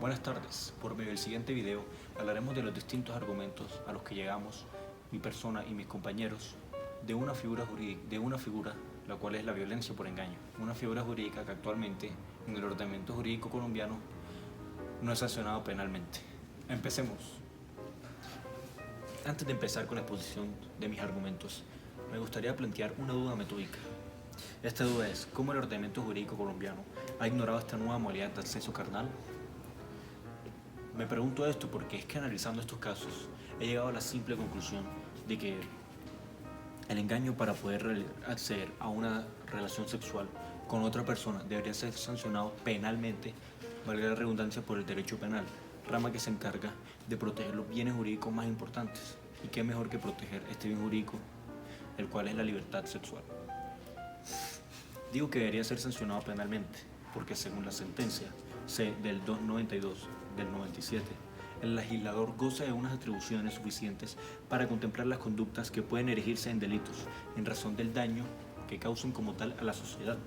Buenas tardes. Por medio del siguiente video hablaremos de los distintos argumentos a los que llegamos, mi persona y mis compañeros, de una figura la cual es la violencia por engaño. Una figura jurídica que actualmente en el ordenamiento jurídico colombiano no es sancionado penalmente. Empecemos. Antes de empezar con la exposición de mis argumentos, me gustaría plantear una duda metódica. Esta duda es: ¿cómo el ordenamiento jurídico colombiano ha ignorado esta nueva modalidad de acceso carnal? Me pregunto esto porque es que analizando estos casos he llegado a la simple conclusión de que el engaño para poder acceder a una relación sexual con otra persona debería ser sancionado penalmente, valga la redundancia, por el derecho penal, rama que se encarga de proteger los bienes jurídicos más importantes. ¿Y qué mejor que proteger este bien jurídico, el cual es la libertad sexual? Digo que debería ser sancionado penalmente porque según la sentencia C del 292 del 97, el legislador goza de unas atribuciones suficientes para contemplar las conductas que pueden erigirse en delitos en razón del daño que causan como tal a la sociedad.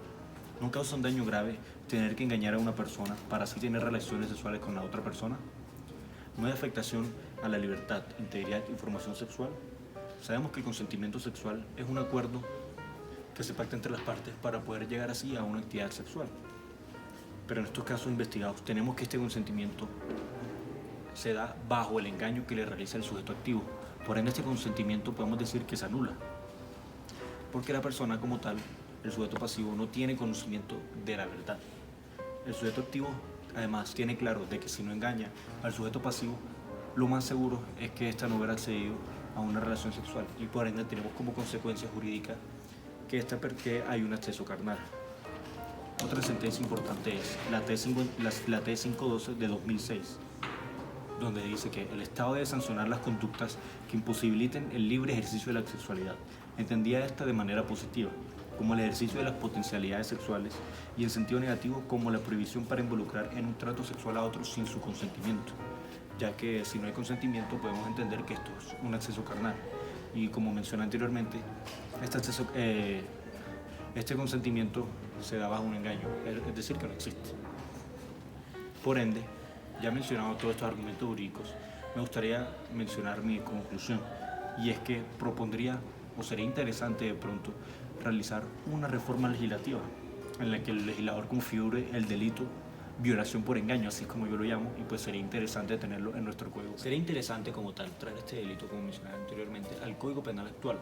¿No causa un daño grave tener que engañar a una persona para así tener relaciones sexuales con la otra persona? ¿No hay afectación a la libertad, integridad y formación sexual? Sabemos que el consentimiento sexual es un acuerdo que se pacta entre las partes para poder llegar así a una actividad sexual. Pero en estos casos investigados tenemos que este consentimiento se da bajo el engaño que le realiza el sujeto activo. Por ende, este consentimiento podemos decir que se anula, porque la persona como tal, el sujeto pasivo, no tiene conocimiento de la verdad. El sujeto activo además tiene claro de que si no engaña al sujeto pasivo, lo más seguro es que ésta no hubiera accedido a una relación sexual, y por ende tenemos como consecuencia jurídica que hay un acceso carnal. Otra sentencia importante es la T512 de 2006, donde dice que el Estado debe sancionar las conductas que imposibiliten el libre ejercicio de la sexualidad, entendida esta de manera positiva, como el ejercicio de las potencialidades sexuales, y en sentido negativo como la prohibición para involucrar en un trato sexual a otro sin su consentimiento, ya que si no hay consentimiento podemos entender que esto es un acceso carnal, y como mencioné anteriormente, este consentimiento se da bajo un engaño, es decir, que no existe. Por ende, ya mencionado todos estos argumentos jurídicos, me gustaría mencionar mi conclusión, y es que propondría, o sería interesante de pronto, realizar una reforma legislativa en la que el legislador configure el delito violación por engaño, así es como yo lo llamo, y pues sería interesante tenerlo en nuestro código. Sería interesante como tal traer este delito, como mencioné anteriormente, al Código Penal actual,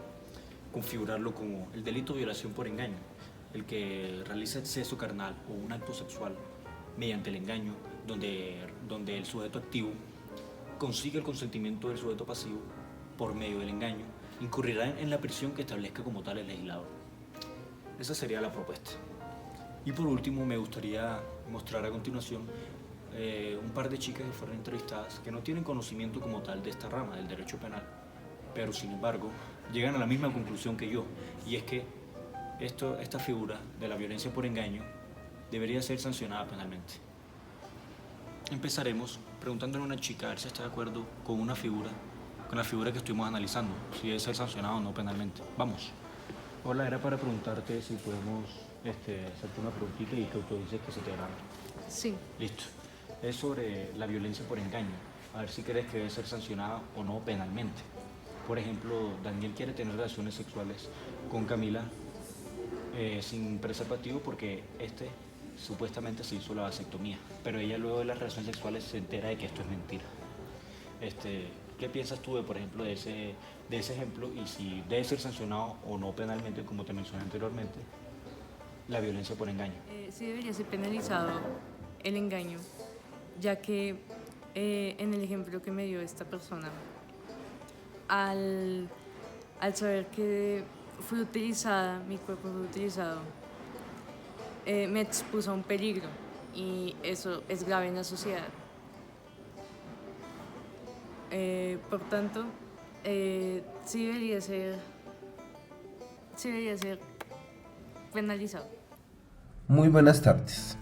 configurarlo como el delito violación por engaño, el que realiza acceso carnal o un acto sexual mediante el engaño, donde el sujeto activo consigue el consentimiento del sujeto pasivo por medio del engaño, incurrirá en la prisión que establezca como tal el legislador. Esa sería la propuesta. Y por último, me gustaría mostrar a continuación un par de chicas que fueron entrevistadas que no tienen conocimiento como tal de esta rama del derecho penal, pero sin embargo llegan a la misma conclusión que yo, y es que esta figura de la violencia por engaño debería ser sancionada penalmente. Empezaremos preguntándole a una chica a ver si está de acuerdo con la figura que estuvimos analizando, si debe ser sancionado o no penalmente. Vamos. Hola, era para preguntarte si podemos hacerte una preguntita y que autorices que se te grabe. Sí. Listo. Es sobre la violencia por engaño. A ver si crees que debe ser sancionada o no penalmente. Por ejemplo, Daniel quiere tener relaciones sexuales con Camila sin preservativo porque supuestamente se hizo la vasectomía, pero ella luego de las relaciones sexuales se entera de que esto es mentira. ¿Qué piensas tú por ejemplo, de ese ejemplo, y si debe ser sancionado o no penalmente, como te mencioné anteriormente, la violencia por engaño? Sí debería ser penalizado el engaño, ya que en el ejemplo que me dio esta persona, al saber que mi cuerpo fue utilizado, me expuso a un peligro, y eso es grave en la sociedad. Por tanto, sí debería ser penalizado. Muy buenas tardes.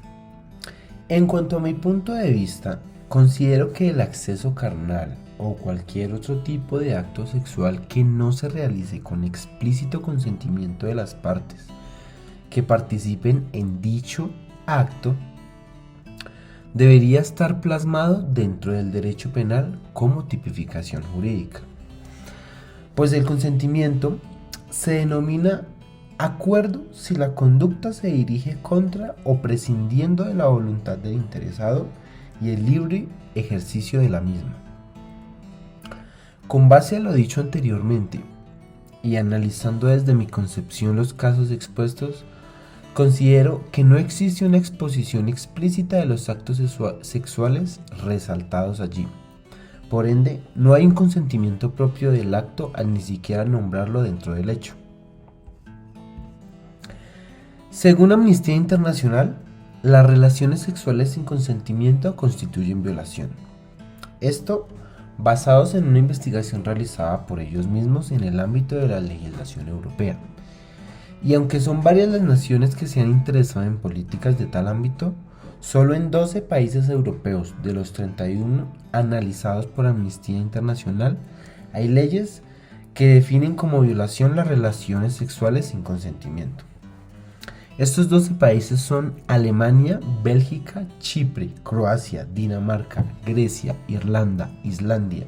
En cuanto a mi punto de vista, considero que el acceso carnal o cualquier otro tipo de acto sexual que no se realice con explícito consentimiento de las partes que participen en dicho acto debería estar plasmado dentro del derecho penal como tipificación jurídica. Pues el consentimiento se denomina acuerdo si la conducta se dirige contra o prescindiendo de la voluntad del interesado y el libre ejercicio de la misma. Con base a lo dicho anteriormente y analizando desde mi concepción los casos expuestos, considero que no existe una exposición explícita de los actos sexuales resaltados allí. Por ende, no hay un consentimiento propio del acto al ni siquiera nombrarlo dentro del hecho. Según Amnistía Internacional, las relaciones sexuales sin consentimiento constituyen violación. Esto basados en una investigación realizada por ellos mismos en el ámbito de la legislación europea. Y aunque son varias las naciones que se han interesado en políticas de tal ámbito, solo en 12 países europeos de los 31 analizados por Amnistía Internacional hay leyes que definen como violación las relaciones sexuales sin consentimiento. Estos 12 países son Alemania, Bélgica, Chipre, Croacia, Dinamarca, Grecia, Irlanda, Islandia,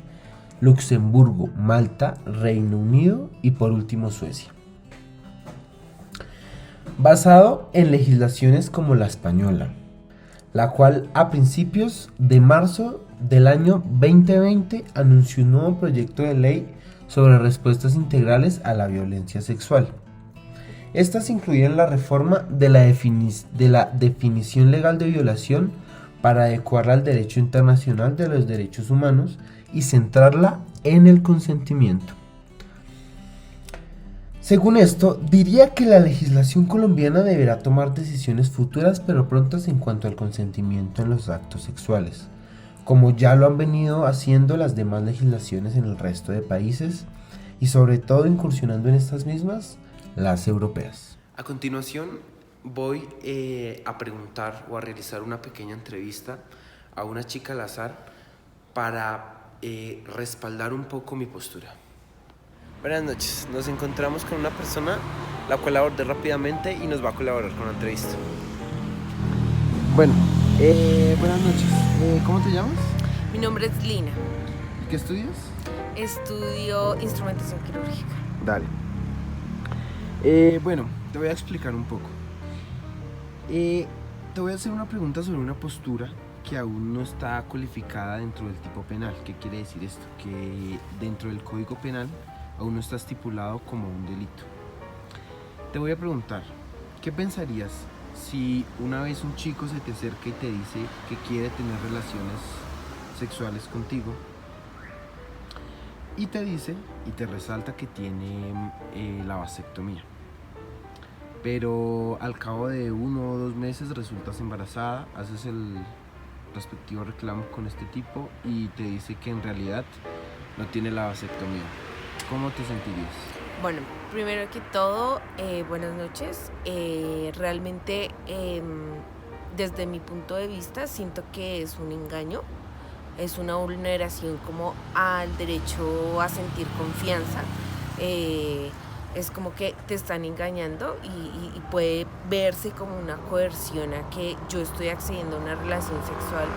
Luxemburgo, Malta, Reino Unido y por último Suecia. Basado en legislaciones como la española, la cual a principios de marzo del año 2020 anunció un nuevo proyecto de ley sobre respuestas integrales a la violencia sexual. Estas incluían la reforma de la definición legal de violación para adecuarla al derecho internacional de los derechos humanos y centrarla en el consentimiento. Según esto, diría que la legislación colombiana deberá tomar decisiones futuras pero prontas en cuanto al consentimiento en los actos sexuales, como ya lo han venido haciendo las demás legislaciones en el resto de países y sobre todo incursionando en estas mismas, las europeas. A continuación voy a preguntar o a realizar una pequeña entrevista a una chica al azar para respaldar un poco mi postura. Buenas noches, nos encontramos con una persona la cual abordé rápidamente y nos va a colaborar con la entrevista. Bueno, buenas noches. ¿Cómo te llamas? Mi nombre es Lina. ¿Y qué estudias? Estudio instrumentación quirúrgica. Dale. Bueno, te voy a explicar un poco. Te voy a hacer una pregunta sobre una postura que aún no está calificada dentro del tipo penal. ¿Qué quiere decir esto? Que dentro del Código Penal aún no está estipulado como un delito. Te voy a preguntar, ¿qué pensarías si una vez un chico se te acerca y te dice que quiere tener relaciones sexuales contigo y te dice y te resalta que tiene la vasectomía, pero al cabo de 1 o 2 meses resultas embarazada, haces el respectivo reclamo con este tipo y te dice que en realidad no tiene la vasectomía? ¿Cómo te sentirías? Bueno, primero que todo, buenas noches. Realmente, desde mi punto de vista, siento que es un engaño, es una vulneración como al derecho a sentir confianza. Es como que te están engañando y puede verse como una coerción a que yo estoy accediendo a una relación sexual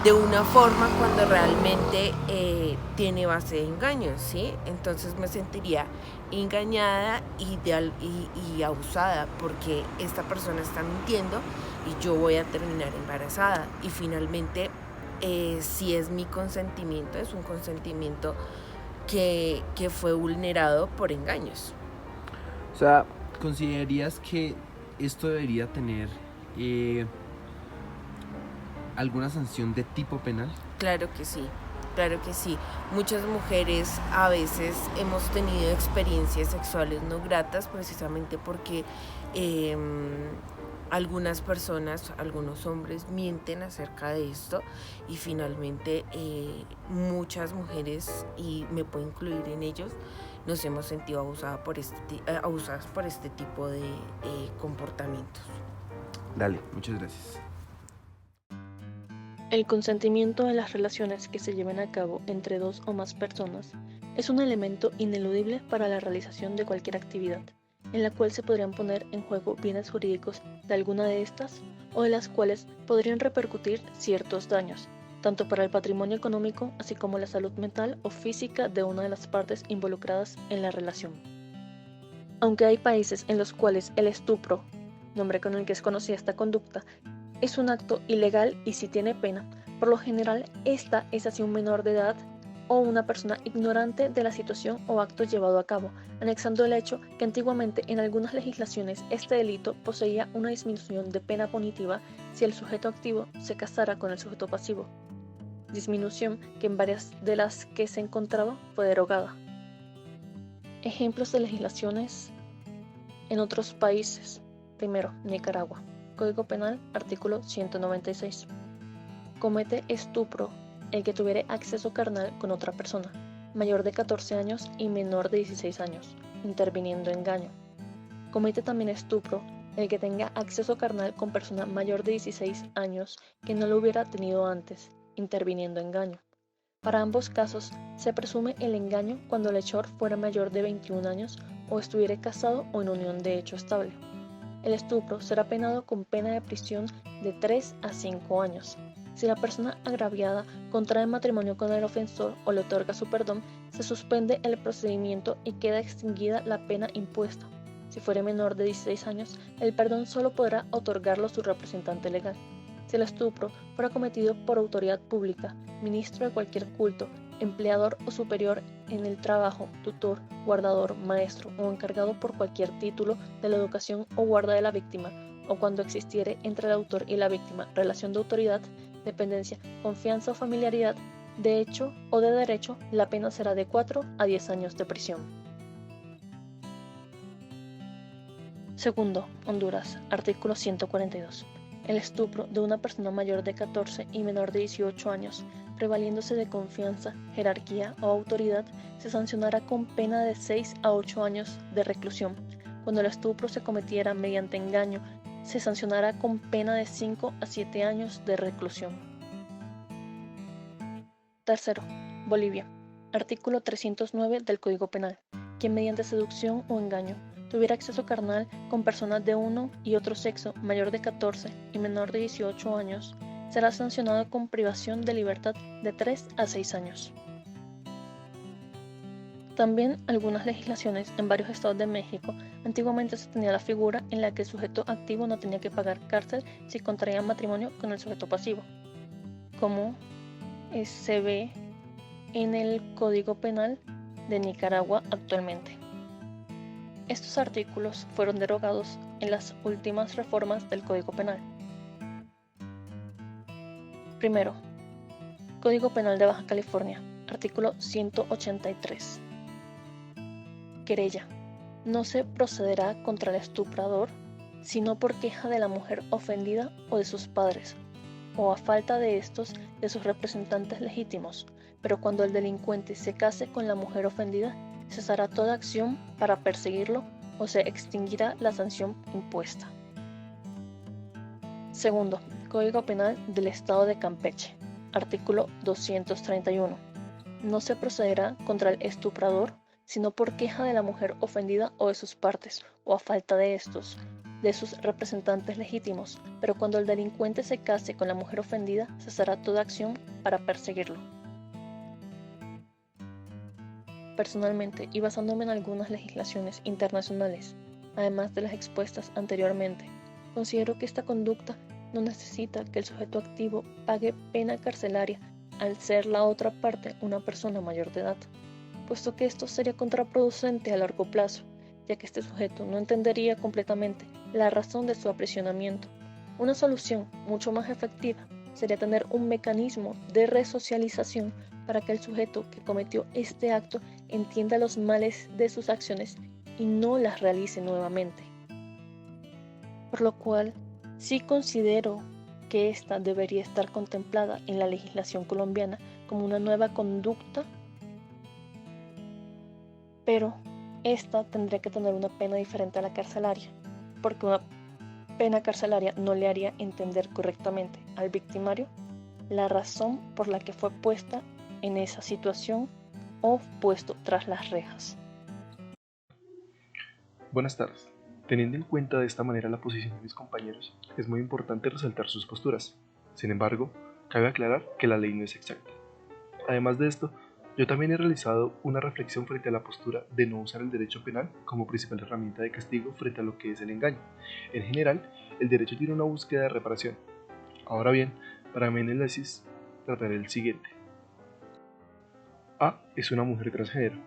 de una forma cuando realmente tiene base de engaño, ¿sí? Entonces me sentiría engañada y abusada porque esta persona está mintiendo y yo voy a terminar embarazada. Y finalmente, si es mi consentimiento, es un consentimiento que fue vulnerado por engaños. O sea, ¿considerarías que esto debería tener alguna sanción de tipo penal? Claro que sí, claro que sí. Muchas mujeres a veces hemos tenido experiencias sexuales no gratas precisamente porque algunas personas, algunos hombres mienten acerca de esto y finalmente muchas mujeres, y me puedo incluir en ellos, nos hemos sentido abusadas por este tipo de comportamientos. Dale, muchas gracias. El consentimiento en las relaciones que se lleven a cabo entre 2 o más personas es un elemento ineludible para la realización de cualquier actividad, en la cual se podrían poner en juego bienes jurídicos de alguna de estas o de las cuales podrían repercutir ciertos daños, tanto para el patrimonio económico así como la salud mental o física de una de las partes involucradas en la relación. Aunque hay países en los cuales el estupro, nombre con el que es conocida esta conducta, es un acto ilegal y sí tiene pena, por lo general esta es hacia un menor de edad o una persona ignorante de la situación o acto llevado a cabo, anexando el hecho que antiguamente en algunas legislaciones este delito poseía una disminución de pena punitiva si el sujeto activo se casara con el sujeto pasivo, disminución que en varias de las que se encontraba fue derogada. Ejemplos de legislaciones en otros países. Primero, Nicaragua. Código Penal, artículo 196. Comete estupro el que tuviere acceso carnal con otra persona, mayor de 14 años y menor de 16 años, interviniendo engaño. Comete también estupro el que tenga acceso carnal con persona mayor de 16 años que no lo hubiera tenido antes, interviniendo engaño. Para ambos casos, se presume el engaño cuando el hechor fuera mayor de 21 años o estuviera casado o en unión de hecho estable. El estupro será penado con pena de prisión de 3 a 5 años. Si la persona agraviada contrae matrimonio con el ofensor o le otorga su perdón, se suspende el procedimiento y queda extinguida la pena impuesta. Si fuere menor de 16 años, el perdón solo podrá otorgarlo su representante legal. Si el estupro fuera cometido por autoridad pública, ministro de cualquier culto, empleador o superior en el trabajo, tutor, guardador, maestro o encargado por cualquier título de la educación o guarda de la víctima, o cuando existiere entre el autor y la víctima relación de autoridad, dependencia, confianza o familiaridad, de hecho o de derecho, la pena será de 4 a 10 años de prisión. Segundo, Honduras, artículo 142. El estupro de una persona mayor de 14 y menor de 18 años, prevaliéndose de confianza, jerarquía o autoridad, se sancionará con pena de 6 a 8 años de reclusión. Cuando el estupro se cometiera mediante engaño, se sancionará con pena de 5 a 7 años de reclusión. Tercero, Bolivia. Artículo 309 del Código Penal. Quien mediante seducción o engaño tuviera acceso carnal con personas de uno y otro sexo mayor de 14 y menor de 18 años, será sancionado con privación de libertad de 3 a 6 años. También algunas legislaciones en varios estados de México, antiguamente se tenía la figura en la que el sujeto activo no tenía que pagar cárcel si contraía matrimonio con el sujeto pasivo, como se ve en el Código Penal de Nicaragua actualmente. Estos artículos fueron derogados en las últimas reformas del Código Penal. Primero, Código Penal de Baja California, artículo 183. Querella. No se procederá contra el estuprador, sino por queja de la mujer ofendida o de sus padres, o a falta de estos, de sus representantes legítimos, pero cuando el delincuente se case con la mujer ofendida, cesará toda acción para perseguirlo o se extinguirá la sanción impuesta. Segundo, Código Penal del Estado de Campeche, artículo 231. No se procederá contra el estuprador, sino por queja de la mujer ofendida o de sus partes, o a falta de estos, de sus representantes legítimos, pero cuando el delincuente se case con la mujer ofendida, cesará toda acción para perseguirlo. Personalmente, y basándome en algunas legislaciones internacionales, además de las expuestas anteriormente, considero que esta conducta no necesita que el sujeto activo pague pena carcelaria al ser la otra parte una persona mayor de edad, puesto que esto sería contraproducente a largo plazo, ya que este sujeto no entendería completamente la razón de su aprisionamiento. Una solución mucho más efectiva sería tener un mecanismo de resocialización para que el sujeto que cometió este acto entienda los males de sus acciones y no las realice nuevamente. Por lo cual, sí considero que esta debería estar contemplada en la legislación colombiana como una nueva conducta, pero esta tendría que tener una pena diferente a la carcelaria, porque una pena carcelaria no le haría entender correctamente al victimario la razón por la que fue puesta en esa situación o puesto tras las rejas. Buenas tardes. Teniendo en cuenta de esta manera la posición de mis compañeros, es muy importante resaltar sus posturas. Sin embargo, cabe aclarar que la ley no es exacta. Además de esto, yo también he realizado una reflexión frente a la postura de no usar el derecho penal como principal herramienta de castigo frente a lo que es el engaño. En general, el derecho tiene una búsqueda de reparación. Ahora bien, para mi análisis, trataré el siguiente. A es una mujer transgénero.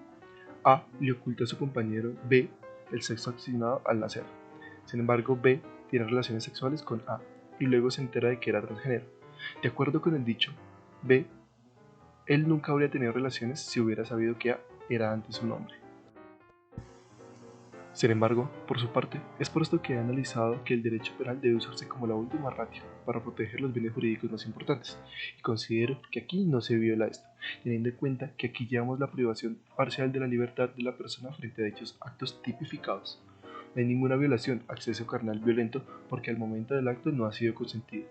A le oculta a su compañero B el sexo asignado al nacer. Sin embargo, B tiene relaciones sexuales con A y luego se entera de que era transgénero. De acuerdo con el dicho, él nunca habría tenido relaciones si hubiera sabido que A era antes un hombre. Sin embargo, por su parte, es por esto que he analizado que el derecho penal debe usarse como la última ratio para proteger los bienes jurídicos más importantes, y considero que aquí no se viola esto, teniendo en cuenta que aquí llevamos la privación parcial de la libertad de la persona frente a dichos actos tipificados. No hay ninguna violación, acceso carnal violento, porque al momento del acto no ha sido consentido.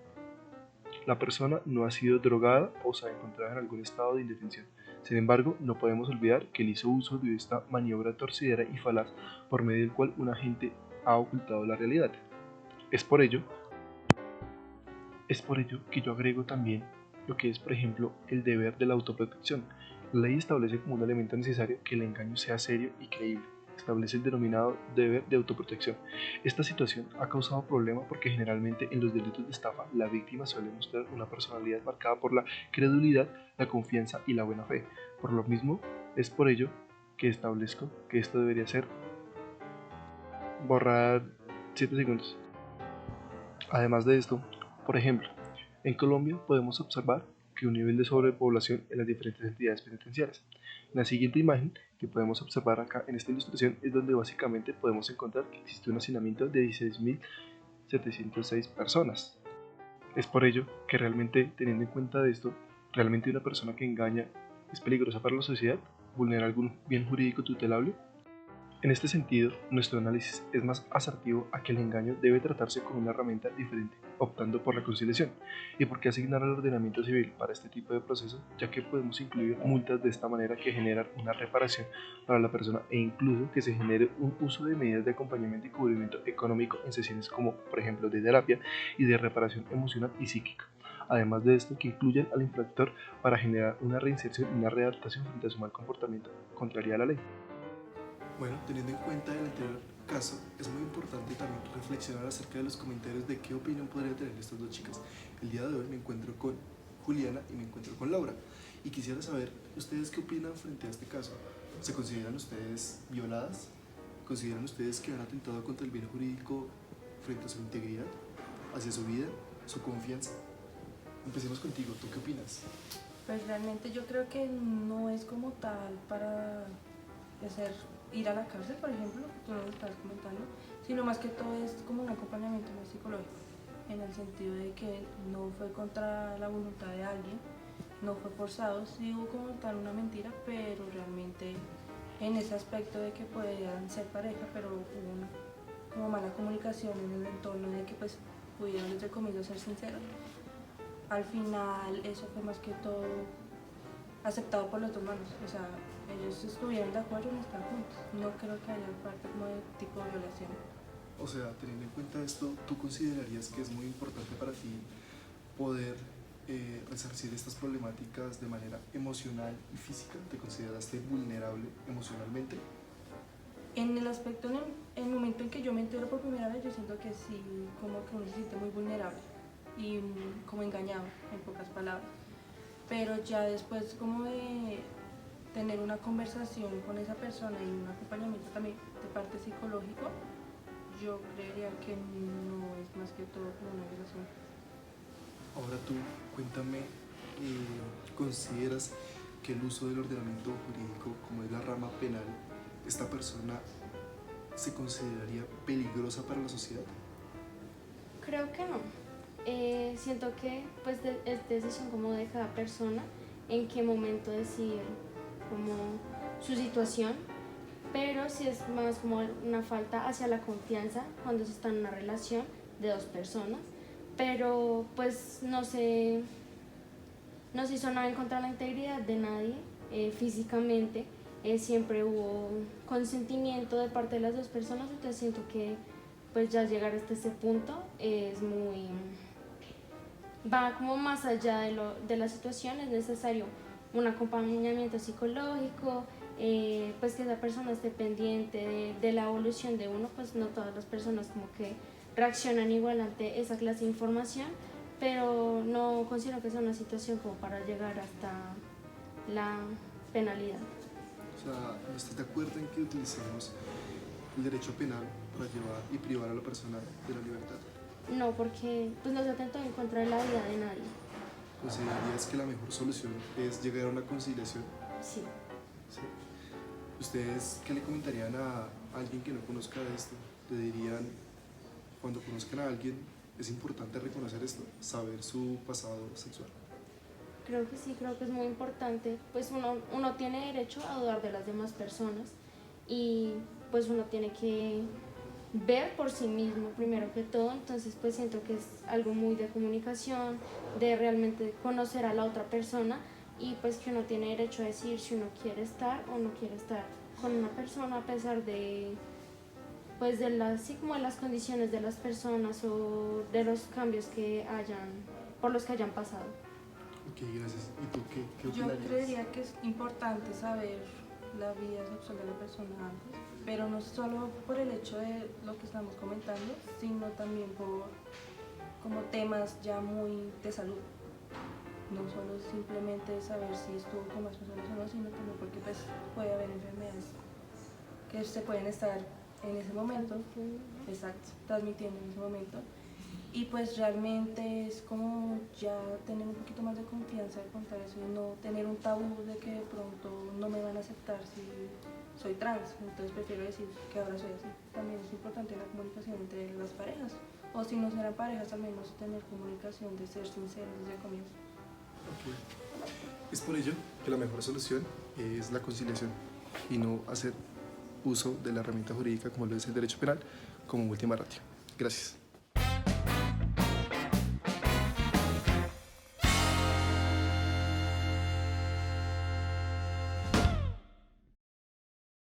La persona no ha sido drogada o se ha encontrado en algún estado de indefensión. Sin embargo, no podemos olvidar que él hizo uso de esta maniobra torcidera y falaz por medio del cual un agente ha ocultado la realidad. Es por ello que yo agrego también lo que es, por ejemplo, el deber de la autoprotección. La ley establece como un elemento necesario que el engaño sea serio y creíble. Establece el denominado deber de autoprotección. Esta situación ha causado problemas porque generalmente en los delitos de estafa la víctima suele mostrar una personalidad marcada por la credulidad, la confianza y la buena fe. Por lo mismo, es por ello que establezco que esto debería ser borrar 7 segundos. Además de esto, por ejemplo, en Colombia podemos observar que un nivel de sobrepoblación en las diferentes entidades penitenciarias. En la siguiente imagen que podemos observar acá en esta ilustración es donde básicamente podemos encontrar que existe un hacinamiento de 16.706 personas. Es por ello que realmente, teniendo en cuenta de esto, realmente una persona que engaña es peligrosa para la sociedad, vulnera algún bien jurídico tutelable. En este sentido, nuestro análisis es más asertivo a que el engaño debe tratarse con una herramienta diferente, optando por la conciliación. ¿Y por qué asignar al ordenamiento civil para este tipo de procesos? Ya que podemos incluir multas de esta manera que generan una reparación para la persona e incluso que se genere un uso de medidas de acompañamiento y cubrimiento económico en sesiones como, por ejemplo, de terapia y de reparación emocional y psíquica. Además de esto, que incluyan al infractor para generar una reinserción y una readaptación frente a su mal comportamiento contraria a la ley. Bueno, teniendo en cuenta el anterior caso, es muy importante también reflexionar acerca de los comentarios de qué opinión podrían tener estas dos chicas. El día de hoy me encuentro con Juliana y me encuentro con Laura. Y quisiera saber, ¿ustedes qué opinan frente a este caso? ¿Se consideran ustedes violadas? ¿Consideran ustedes que han atentado contra el bien jurídico frente a su integridad, hacia su vida, su confianza? Empecemos contigo, ¿tú qué opinas? Pues realmente yo creo que no es como tal para ir a la cárcel, por ejemplo, que tú nos estás comentando, sino más que todo es como un acompañamiento más psicológico, en el sentido de que no fue contra la voluntad de alguien, no fue forzado, sí hubo como tal una mentira, pero realmente en ese aspecto de que podían ser pareja, pero hubo una como mala comunicación en el entorno de que pues pudieron entre comillas ser sinceros. Al final eso fue más que todo aceptado por los dos manos, o sea, ellos estuvieron de acuerdo en estar juntos. No creo que haya parte como de tipo de violación. O sea, teniendo en cuenta esto, ¿tú considerarías que es muy importante para ti poder resarcir estas problemáticas de manera emocional y física? ¿Te consideraste vulnerable emocionalmente? En el aspecto, en el momento en que yo me entero por primera vez, yo siento que sí, como que uno se siente muy vulnerable y como engañado, en pocas palabras. Pero ya después como de tener una conversación con esa persona y un acompañamiento también de parte psicológico, yo creería que no es más que todo como una violación. Ahora tú, cuéntame, ¿consideras que el uso del ordenamiento jurídico, como es la rama penal, esta persona se consideraría peligrosa para la sociedad? Creo que no. Siento que pues es decisión como de cada persona en qué momento decidir como su situación, pero sí es más como una falta hacia la confianza cuando se está en una relación de dos personas, pero pues no se hizo nada en contra de la integridad de nadie físicamente, siempre hubo consentimiento de parte de las dos personas, entonces siento que pues ya llegar hasta ese punto es muy... va como más allá de la situación, es necesario un acompañamiento psicológico, pues que esa persona esté pendiente de la evolución de uno, pues no todas las personas como que reaccionan igual ante esa clase de información, pero no considero que sea una situación como para llegar hasta la penalidad. O sea, ¿no estás de acuerdo en que utilicemos el derecho penal para llevar y privar a la persona de la libertad? No, porque pues no se atenta en contra de la vida de nadie. ¿Considerarías que la mejor solución es llegar a una conciliación? Sí. ¿Sí? ¿Ustedes qué le comentarían a alguien que no conozca esto? Le dirían, cuando conozcan a alguien, es importante reconocer esto, saber su pasado sexual. Creo que sí, creo que es muy importante. Pues uno tiene derecho a dudar de las demás personas y pues uno tiene que ver por sí mismo primero que todo, entonces pues siento que es algo muy de comunicación, de realmente conocer a la otra persona y pues que uno tiene derecho a decir si uno quiere estar o no quiere estar con una persona a pesar de pues de las, sí, como de las condiciones de las personas o de los cambios que por los que hayan pasado. Ok, gracias. ¿Y tú qué Yo opinarías? creería que es importante saber la vida sexual de la persona antes, pero no solo por el hecho de lo que estamos comentando, sino también por como temas ya muy de salud. No solo simplemente saber si estuvo con más personas o no, sino también porque pues, puede haber enfermedades que se pueden estar en ese momento, exacto, transmitiendo en ese momento. Y pues realmente es como ya tener un poquito más de confianza de contar eso y no tener un tabú de que de pronto no me van a aceptar si soy trans, entonces prefiero decir que ahora soy así. También es importante la comunicación entre las parejas, o si no serán parejas, al menos tener comunicación, de ser sinceros desde el comienzo. Ok. Es por ello que la mejor solución es la conciliación y no hacer uso de la herramienta jurídica como lo es el derecho penal como última ratio. Gracias.